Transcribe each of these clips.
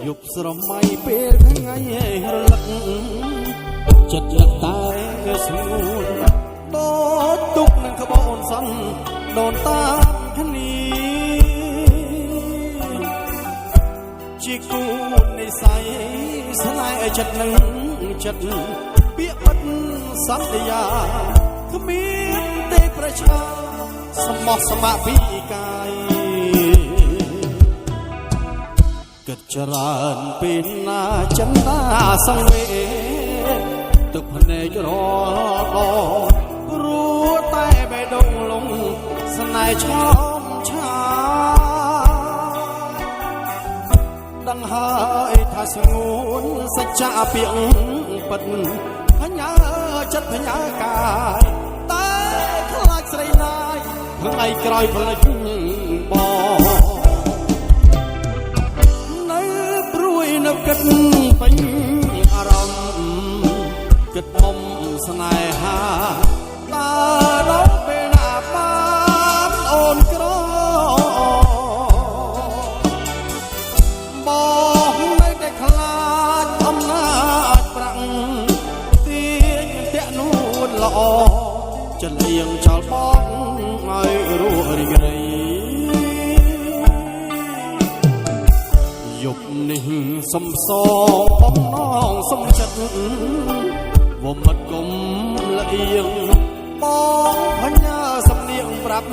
យប់ស្រមៃពេលថ្ងៃរលឹកចិត្តលឹកតែស្ងួនដូចទុកនឹងក្បូនសន្នដូនតាមគ្នាជាគូនិស័យស្នេហ៍ចិត្តនឹងចិត្តពាក្យពិតសន្យាគ្មានទេប្រឆាសមោះសមៈពីកាយគិតច្រើនពេលណាចិន្តាសង្វេទឹកភ្នែករាល់ដងព្រោះតែបេះដូងលងស្នេហ៍ឆោមឆាដឹងហើយថាស្ងួនសច្ចាពាក្យពិតបញ្ញាចិត្តបញ្ញាកាយតែខ្លាចស្រីណាយថ្ងៃក្រោយផ្លេចបងនៅព្រួយនៅគិតពេញអារម្មណ៍គិតមុំស្នេហាតើដល់ពេលណាបានអូនក្របងនៅតែខ្លាចអំណាចប្រាក់ទាញតាក់នួនល្អចលៀងចោលបងឲ្យរស់រីករាយយប់នេះសំសងបំណងសំចិត្តវមិតគុំលៀងបងបញ្ញាសំនៀងប្រាប់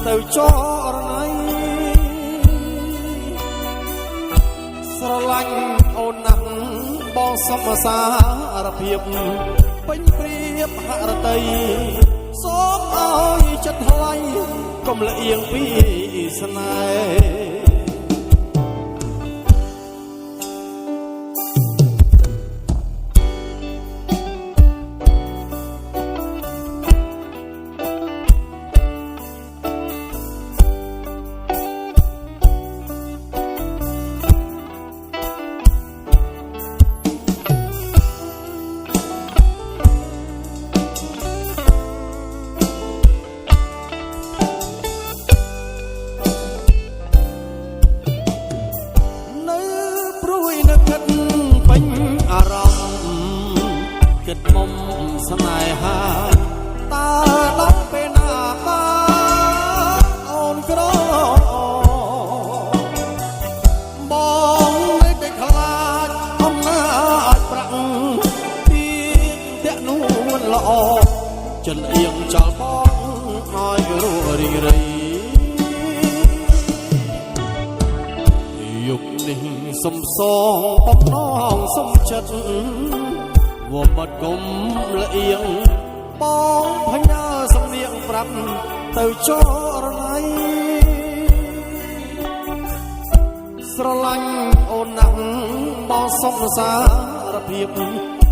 ទៅចរណៃស្រឡាញ់អូនណាស់បងសមសារភាពពេញព្រៀបហរតីសូមឲ្យចិត្តថ្លៃកុំលៀងពីស្នេហ៍គិតមុំស្នេហាតើដល់ពេលណាបានអូនក្របងនៅតែខ្លាចអំណាចប្រាក់ទីតាក់នួនល្អចិនអៀងចោលបងឲ្យរស់រីករាយយប់នេះសំសងបំណងសំចិត្តវមិតគុំលៀងបងបញ្ញាសំនៀងប្រាប់ទៅចរណៃស្រឡាញ់អូនណាស់បងសុខសារភាព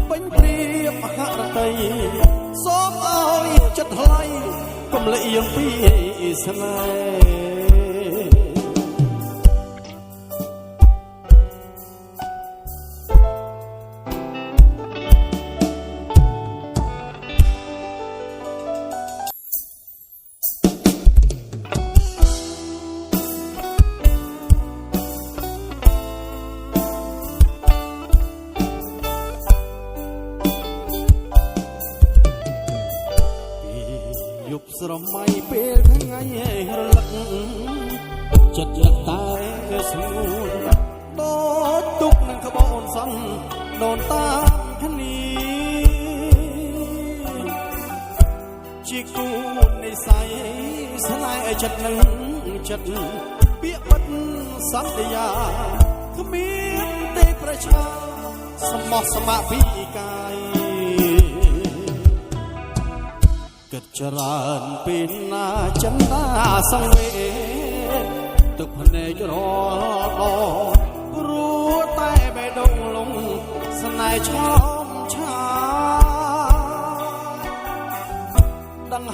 ពេញព្រៀបហរតីសូមឲ្យចិត្តថ្លៃកុំលៀងពីស្នេហ៍យប់ស្រមៃពេលថ្ងៃរលឹកចិត្តលឹកតែស្ងួនដូចទុកនឹងក្បូនសន្នដូនតាមគ្នាជាគូនិស័យស្នេហ៍ចិត្តនឹងចិត្តពាក្យពិតសន្យាគ្មានទេប្រឆាសមោះសមៈពីកាយគិតច្រើនពេលណាចិន្តាសង្វេទឹកភ្នែករាល់ដងព្រោះតែបេះដូងលងស្នេហ៍ឆោមឆាដឹង